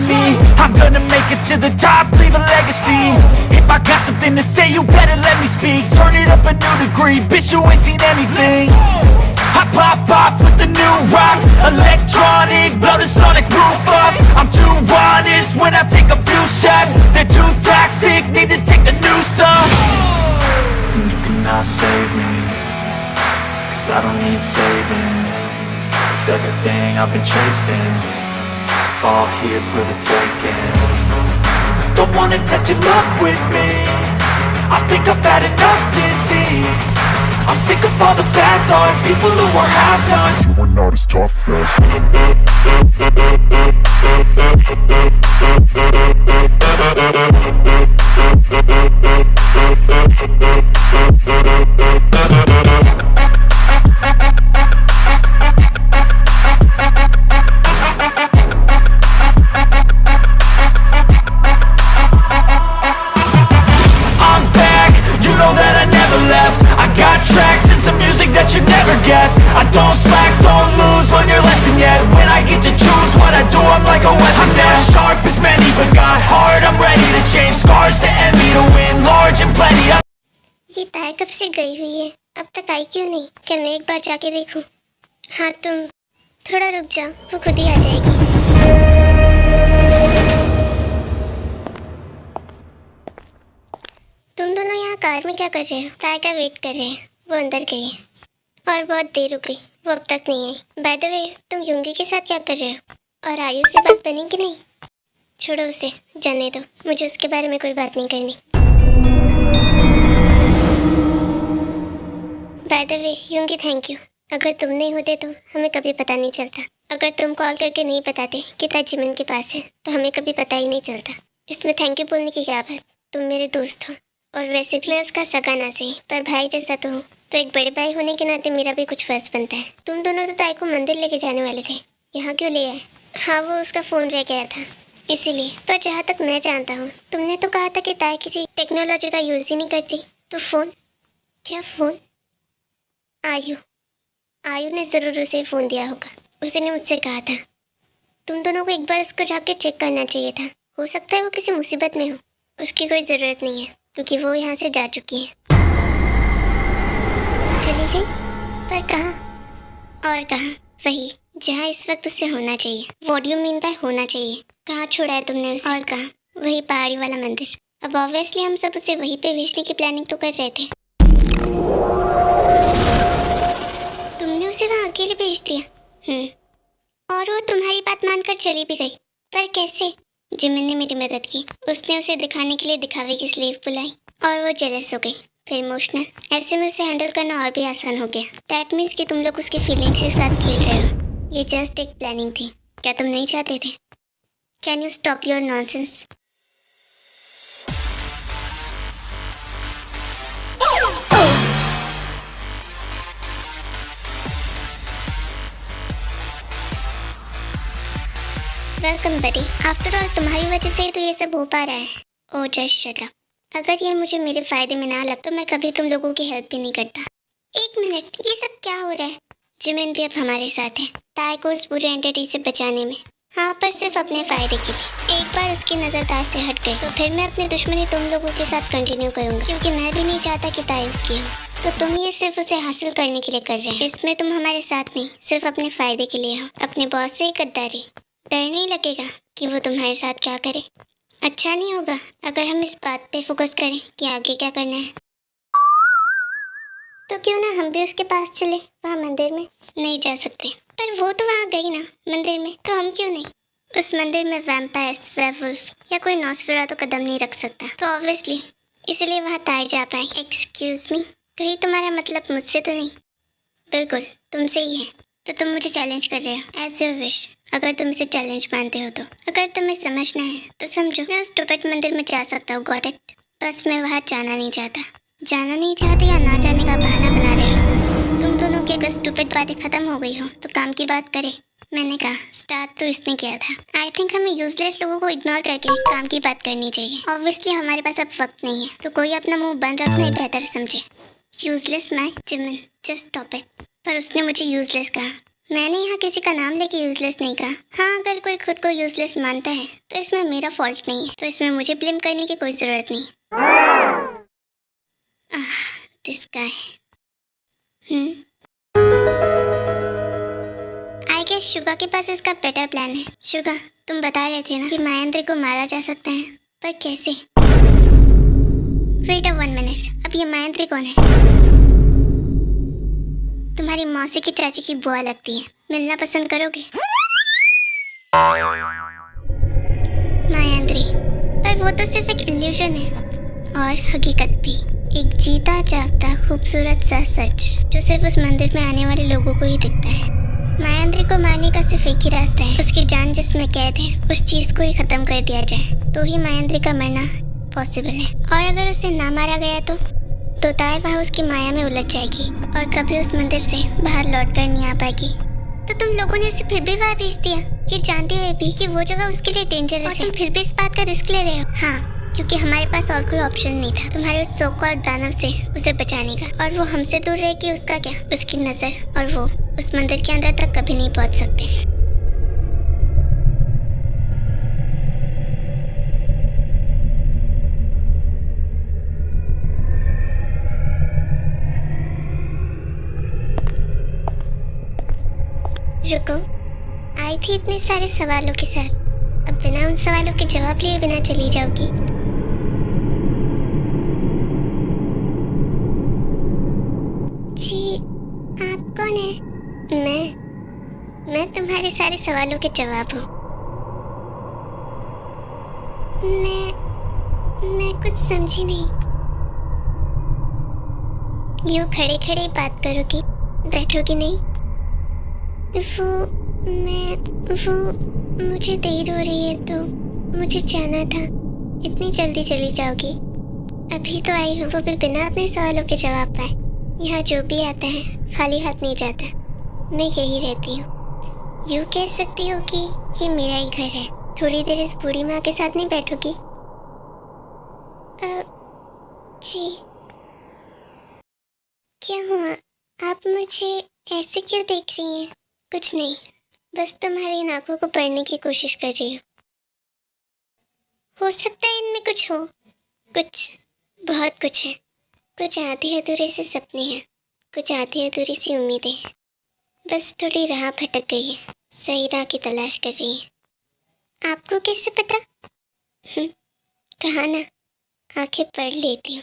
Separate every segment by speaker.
Speaker 1: me. I'm gonna make it to the top, leave a legacy. If I got something to say, you better let me speak. Turn it up a new degree, bitch, you ain't seen anything. I pop off with the new rock, electronic, blow the sonic roof up. I'm too honest when I take a few shots. They're too toxic, need to take the noose off. And you cannot save me, cause I don't need saving. It's everything I've been chasing, all here for the taking. Don't wanna test your luck with me, I think I've had enough disease. I'm sick of all the bad thoughts, people who are half-nots.
Speaker 2: You are not as tough as
Speaker 1: I'm back, you know that I never left. I got tracks and some music that you never guessed. I don't slack, don't lose, learn your lesson yet. When I get to choose what I do, I'm like a weapon. I'm not sharp as many, but got hard, I'm ready to change. Scars to envy, to win large and plenty.
Speaker 3: ये ताय कब से गई हुई है, अब तक आई क्यों नहीं? क्या मैं एक बार जाके देखूं? हाँ तुम थोड़ा रुक जाओ, वो खुद ही आ जाएगी। तुम दोनों यहाँ कार में क्या कर रहे हो? ताय का वेट कर रहे हैं, वो अंदर गई है और बहुत देर हो गई, वो अब तक नहीं आई। बाय द वे, तुम युंगी के साथ क्या कर रहे हो? और आयु से बात बनी कि नहीं? छोड़ो उसे, जाने दो, मुझे उसके बारे में कोई बात नहीं करनी। बाय द वे युंगी, थैंक यू। अगर तुम नहीं होते तो हमें कभी पता नहीं चलता। अगर तुम कॉल करके नहीं बताते कि ताई जिमिन के पास है तो हमें कभी पता ही नहीं चलता। इसमें थैंक यू बोलने की क्या बात, तुम मेरे दोस्त हो और वैसे भी मैं उसका सगा ना सही पर भाई जैसा तो हूँ, तो एक बड़े भाई होने के नाते मेरा भी कुछ फर्ज बनता है। तुम दोनों तो ताई को मंदिर लेके जाने वाले थे, यहाँ क्यों ले आए? हाँ वो उसका फ़ोन रह गया था इसीलिए। पर जहाँ तक मैं जानता हूँ तुमने तो कहा था कि ताई किसी टेक्नोलॉजी का यूज़ ही नहीं करती, तो फ़ोन? क्या फ़ोन? आयु ने ज़रूर उसे फ़ोन दिया होगा। उसने मुझसे कहा था तुम दोनों को एक बार उसको जाके चेक करना चाहिए था, हो सकता है वो किसी मुसीबत में हो। उसकी कोई ज़रूरत नहीं है क्योंकि वो यहाँ से जा चुकी है। चली गई? पर कहाँ? और कहाँ? वही जहाँ इस वक्त उसे होना चाहिए। What do you mean by होना चाहिए? कहाँ छोड़ा है तुमने उसे? और कहाँ? वही पहाड़ी वाला मंदिर। अब ऑब्वियसली हम सब उसे वहीं पे भेजने की प्लानिंग तो कर रहे थे। तुमने उसे वहाँ अकेले भेज दिया? और वो तुम्हारी बात मानकर चली भी गई, पर कैसे? जिमिन ने मेरी मदद की, उसने उसे दिखाने के लिए दिखावे की स्लीव बुलाई और वो जेलस हो गई, फिर इमोशनल। ऐसे में उसे हैंडल करना और भी आसान हो गया। दैट मीन्स कि तुम लोग उसकी फीलिंग्स के साथ खेल रहे हो। ये जस्ट एक प्लानिंग थी, क्या तुम नहीं चाहते थे? Can you stop your nonsense? Welcome buddy. After all तुम्हारी वजह से ही तो ये सब हो पा रहा है। Oh just shut up. अगर ये मुझे मेरे फायदे में ना लगता तो मैं कभी तुम लोगों की हेल्प भी नहीं करता। एक मिनट, ये सब क्या हो रहा है? जिमिन भी अब हमारे साथ है, ताई को उस बुरे एंटिटी से बचाने में। हाँ, पर सिर्फ अपने फायदे के लिए। एक बार उसकी नज़र ताई से हट गई तो फिर मैं अपनी दुश्मनी तुम लोगों के साथ कंटिन्यू करूँगा, क्योंकि मैं भी नहीं चाहता कि ताई उसकी हो। तो तुम ये सिर्फ उसे हासिल करने के लिए कर रहे हो। इसमें तुम हमारे साथ नहीं, सिर्फ अपने फायदे के लिए हो। अपने बॉस से ही गद्दारी। डर नहीं लगेगा कि वो तुम्हारे साथ क्या करे? अच्छा नहीं होगा अगर हम इस बात पे फोकस करें कि आगे क्या करना है। तो क्यों ना हम भी उसके पास चले, वहाँ मंदिर में? नहीं जा सकते। पर वो तो वहाँ गई ना मंदिर में, तो हम क्यों नहीं? उस मंदिर में वैम्पायर्स, वेयरवुल्फ या कोई नॉस्फेरातु तो कदम नहीं रख सकता, तो ऑब्वियसली इसलिए वहाँ ताई जा पाए। एक्सक्यूज मी, कहीं तुम्हारा मतलब मुझसे तो नहीं? बिल्कुल तुमसे ही है। तो तुम मुझे चैलेंज कर रहे हो? As you wish. अगर तुम इसे चैलेंज मानते हो तो। अगर तुम्हें समझना है तो समझो, मैं उस स्टूपिड मंदिर में जा सकता हूँ, गॉट इट? बस मैं वहाँ जाना नहीं चाहता। जाना नहीं चाहते या ना जाने का बहाना बना रहे हो? तुम दोनों की अगर स्टूपिड बातें खत्म हो गई हो तो काम की बात करें। मैंने कहा स्टार्ट तो इसने किया था। आई थिंक हमें यूजलेस लोगों को इग्नोर करके काम की बात करनी चाहिए। ऑब्वियसली हमारे पास अब वक्त नहीं है, तो कोई अपना मुंह बंद रखना ही बेहतर समझे। यूजलेस मैं? Jimin just stop it. पर उसने मुझे यूजलेस कहा, मैंने यहाँ किसी का नाम लेके यूजलेस नहीं कहा। हाँ, अगर कोई खुद को यूजलेस मानता है तो इसमें मेरा फॉल्ट नहीं है, तो इसमें मुझे ब्लेम करने की कोई जरूरत नहीं। This guy. I guess Suga के पास इसका बेटर प्लान है। शुगा, तुम बता रहे थे ना कि महेंद्र को मारा जा सकता है, पर कैसे? वेट अ 1 मिनट, अब ये महेंद्र कौन है? तुम्हारी मौसी की चाची की बुआ लगती है, मिलना पसंद करोगे? महेंद्री, पर वो तो सिर्फ एक इल्यूजन है, और हकीकत भी एक जीता जागता खूबसूरत सा सच जो सिर्फ उस मंदिर में आने वाले लोगों को ही दिखता है। महेंद्र को मारने का सिर्फ एक ही रास्ता है, उसकी जान जिसमें कैद है उस चीज को ही खत्म कर दिया जाए, तो ही महेंद्र का मरना पॉसिबल है। और अगर उसे ना मारा गया तो ताय वह उसकी माया में उलझ जाएगी और कभी उस मंदिर से बाहर लौट कर नहीं आ पाएगी। तो तुम लोगों ने उसे फिर भी वहां भेज दिया, ये जानते हुए भी कि वो जगह उसके लिए डेंजरस है। तुम फिर भी इस बात का रिस्क ले रहे हो। हाँ, क्योंकि हमारे पास और कोई ऑप्शन नहीं था तुम्हारे उस सो-कॉल्ड दानव से उसे बचाने का, और वो हमसे दूर रहे कि उसका क्या, उसकी नजर और वो उस मंदिर के अंदर तक कभी नहीं पहुंच सकते। रुको, आई थी इतने सारे सवालों के साथ, अब बिना उन सवालों के जवाब लिए बिना चली जाओगी? जी, आप कौन है? मैं तुम्हारे सारे सवालों के जवाब हूँ। मैं कुछ समझी नहीं। यूँ खड़े खड़े बात करोगी, बैठोगी नहीं? वो मुझे देर हो रही है तो मुझे जाना था। इतनी जल्दी चली जाओगी? अभी तो आई हूँ, वो भी बिना अपने सवालों के जवाब पाए। यहाँ जो भी आता है खाली हाथ नहीं जाता। मैं यही रहती हूँ। यूँ कह सकती हो कि ये मेरा ही घर है। थोड़ी देर इस बूढ़ी माँ के साथ नहीं बैठोगी? जी, क्या हुआ? आप मुझे ऐसे क्यों देख रही हैं? कुछ नहीं, बस तुम्हारी इन आंखों को पढ़ने की कोशिश कर रही हूँ। हो सकता है इनमें कुछ हो, कुछ, बहुत कुछ है। कुछ आधे अधूरे से सपने हैं, कुछ आधी अधूरी सी उम्मीदें हैं। बस थोड़ी राह भटक गई है, सही राह की तलाश कर रही है। आपको कैसे पता? कहा ना, आंखें पढ़ लेती हूँ।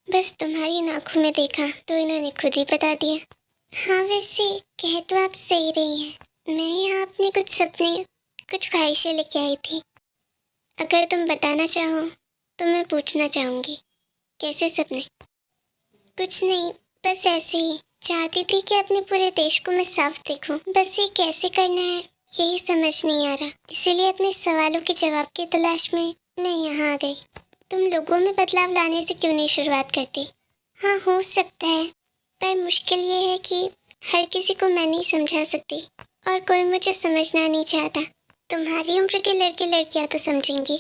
Speaker 3: बस तुम्हारी इन आंखों में देखा तो इन्होंने खुद ही बता दिया। हाँ, वैसे कह तो आप सही रही हैं। मैं यहाँ अपने कुछ सपने, कुछ ख्वाहिशें लेके आई थी। अगर तुम बताना चाहो तो मैं पूछना चाहूँगी, कैसे सपने? कुछ नहीं, बस ऐसे ही चाहती थी कि अपने पूरे देश को मैं साफ देखूं। बस ये कैसे करना है यही समझ नहीं आ रहा, इसीलिए अपने सवालों के जवाब की तलाश में मैं यहाँ आ गई। तुम लोगों में बदलाव लाने से क्यों नहीं शुरुआत करती? हाँ, हो सकता है, पर मुश्किल ये है कि हर किसी को मैं नहीं समझा सकती और कोई मुझे समझना नहीं चाहता। तुम्हारी उम्र के लड़के लड़कियां तो समझेंगी।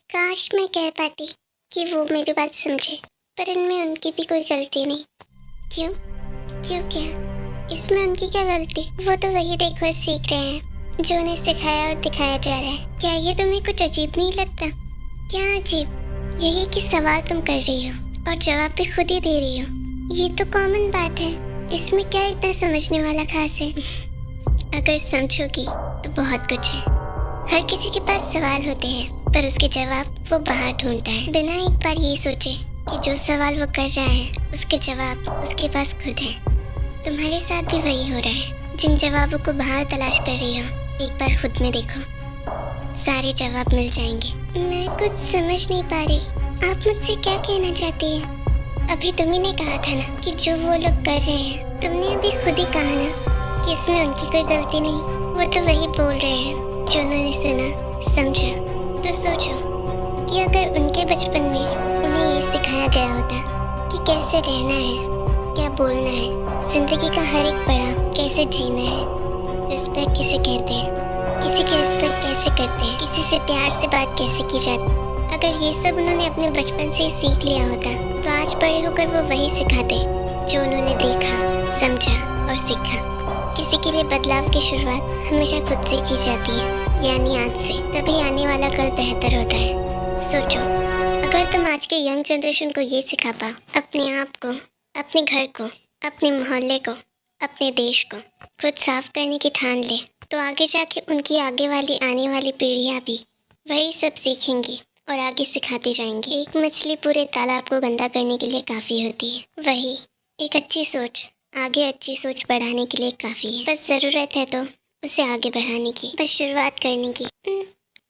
Speaker 3: काश मैं कह पाती कि वो मेरी बात समझे, पर इनमें उनकी भी कोई गलती नहीं। क्यों क्या? इसमें उनकी क्या गलती? वो तो वही देखो और सीख रहे हैं जो उन्हें सिखाया और दिखाया जा रहा है। क्या ये तुम्हें कुछ अजीब नहीं लगता? क्या अजीब? यही कि सवाल तुम कर रही हो और जवाब भी खुद ही दे रही हो। ये तो कॉमन बात है, इसमें क्या इतना समझने वाला खास है? अगर समझोगी तो बहुत कुछ है। हर किसी के पास सवाल होते हैं, पर उसके जवाब वो बाहर ढूंढता है, बिना एक बार ये सोचे कि जो सवाल वो कर रहा है उसके जवाब उसके पास खुद है। तुम्हारे साथ भी वही हो रहा है। जिन जवाबों को बाहर तलाश कर रही हो, एक बार खुद में देखो, सारे जवाब मिल जाएंगे। मैं कुछ समझ नहीं पा रही, आप मुझसे क्या कहना चाहती हैं? अभी तुम्ही ने कहा था ना कि जो वो लोग कर रहे हैं, तुमने अभी खुद ही कहा ना कि इसमें उनकी कोई गलती नहीं। वो तो वही बोल रहे हैं जो उन्होंने सुना, समझा। तो सोचो कि अगर उनके बचपन में उन्हें ये सिखाया गया होता कि कैसे रहना है, क्या बोलना है, जिंदगी का हर एक पड़ाव कैसे जीना है, रिस्पेक्ट किसे कहते हैं, किसी की रिस्पेक्ट कैसे करते हैं, किसी से प्यार से बात कैसे की जाती, अगर ये सब उन्होंने अपने बचपन से ही सीख लिया होता तो आज बड़े होकर वो वही सिखाते जो उन्होंने देखा, समझा और सीखा। किसी के लिए बदलाव की शुरुआत हमेशा खुद से की जाती है, यानी आज से। तभी आने वाला कल बेहतर होता है। सोचो, अगर तुम आज के यंग जनरेशन को ये सिखा पाओ, अपने आप को, अपने घर को, अपने मोहल्ले को, अपने देश को खुद साफ करने की ठान ले, तो आगे जाके उनकी आगे वाली आने वाली पीढ़ियाँ भी वही सब सीखेंगी और आगे सिखाती जाएंगी। एक मछली पूरे तालाब को गंदा करने के लिए काफ़ी होती है, वही एक अच्छी सोच आगे अच्छी सोच बढ़ाने के लिए काफ़ी है। बस ज़रूरत है तो उसे आगे बढ़ाने की, बस शुरुआत करने की।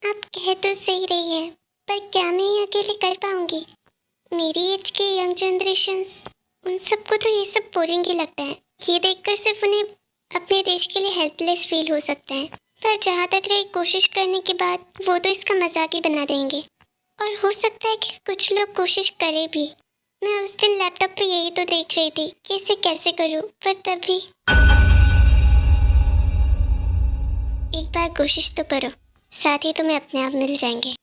Speaker 3: आप कह तो सही रही है, पर क्या मैं ये अकेले कर पाऊंगी? मेरी एज के यंग जनरेशन्स, उन सबको तो ये सब बोरिंग ही लगता है। ये देखकर सिर्फ उन्हें अपने देश के लिए हेल्पलेस फील हो सकता है। पर जहाँ तक रही कोशिश करने की बात, वो तो इसका मजाक ही बना देंगे। और हो सकता है कि कुछ लोग कोशिश करें भी। मैं उस दिन लैपटॉप पे यही तो देख रही थी कि इसे कैसे करूं, पर तभी एक बार कोशिश तो करो, साथ ही तुम्हें अपने आप मिल जाएंगे।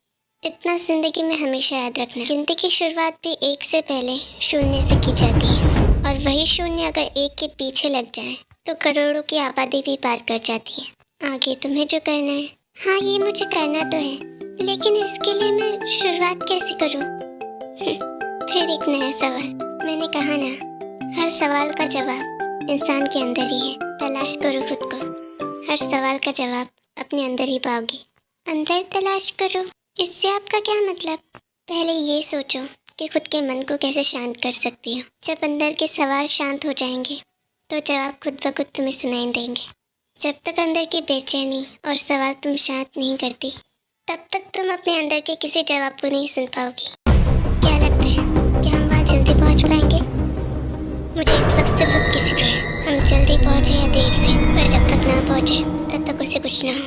Speaker 3: इतना जिंदगी में हमेशा याद रखना, गिनती की शुरुआत भी 1 से पहले 0 से की जाती है, और वही 0 अगर 1 के पीछे लग जाए तो करोड़ों की आबादी भी पार कर जाती है। आगे तुम्हें जो करना है, हाँ ये मुझे करना तो है, लेकिन इसके लिए मैं शुरुआत कैसे करूं? फिर एक नया सवाल। मैंने कहा ना, हर सवाल का जवाब इंसान के अंदर ही है। तलाश करो खुद को, हर सवाल का जवाब अपने अंदर ही पाओगी। अंदर तलाश करो, इससे आपका क्या मतलब? पहले ये सोचो कि खुद के मन को कैसे शांत कर सकती हो। जब अंदर के सवाल शांत हो जाएंगे तो जवाब खुद ब खुद तुम्हें सुनाई देंगे। जब तक अंदर की बेचैनी और सवाल तुम शांत नहीं करती, तब तक तुम अपने अंदर के किसी जवाब को नहीं सुन पाओगी। क्या लगता है, क्या हम वहाँ जल्दी पहुँच पाएंगे? मुझे इस वक्त सिर्फ उसकी फिक्र है, हम जल्दी पहुँचे या देर से, पर जब तक ना पहुँचे तब तक उसे कुछ ना हो।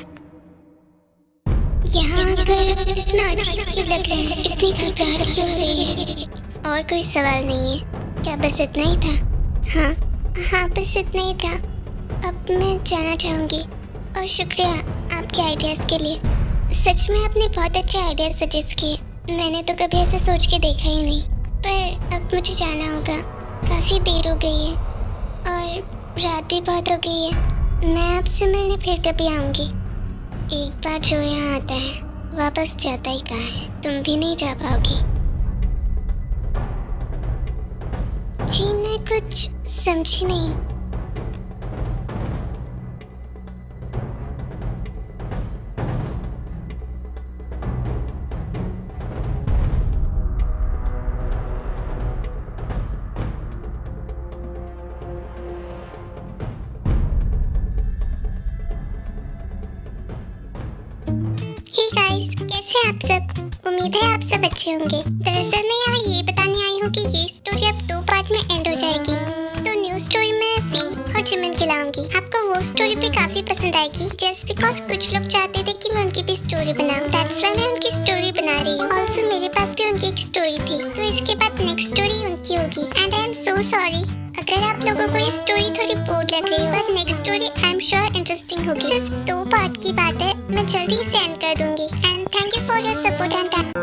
Speaker 3: यहाँ आकर इतना अजीब क्यों लग रहा है, इतनी घबराहट क्यों हो रही है? और कोई सवाल नहीं है क्या? बस इतना ही था? हाँ बस इतना ही था। अब मैं जाना चाहूँगी, और शुक्रिया आपके आइडियाज़ के लिए। सच में आपने बहुत अच्छे आइडियाज़ सजेस्ट किए। मैंने तो कभी ऐसे सोच के देखा ही नहीं। पर अब मुझे जाना होगा, काफ़ी देर हो गई है और रात भी बहुत हो गई है। मैं आपसे मिलने फिर कभी आऊँगी। एक बार जो यहाँ आता है वापस जाता ही कहाँ है? तुम भी नहीं जा पाओगी। जी मैं कुछ समझी नहीं। हे गाइस, कैसे हैं आप सब? उम्मीद है आप सब अच्छे होंगे। दरअसल मैं यहाँ ये बताने आई हूँ कि ये स्टोरी अब 2 पार्ट में एंड हो जाएगी। तो न्यू स्टोरी में वी और जिमिन की लाऊंगी। आपको वो स्टोरी भी काफी पसंद आएगी, जस्ट बिकॉज कुछ लोग चाहते थे कि मैं उनकी भी स्टोरी बनाऊं। दैट्स व्हाई मैं उनकी स्टोरी बना रही हूँ। ऑल्सो मेरे पास भी उनकी एक स्टोरी थी, तो इसके बाद नेक्स्ट स्टोरी उनकी होगी। And I am so sorry अगर आप लोगों को ये स्टोरी थोड़ी बोर लग रही हो, but next story I am sure interesting होगी। सिर्फ 2 पार्ट की बात है, मैं जल्दी से एंड कर दूंगी। And thank you for your support and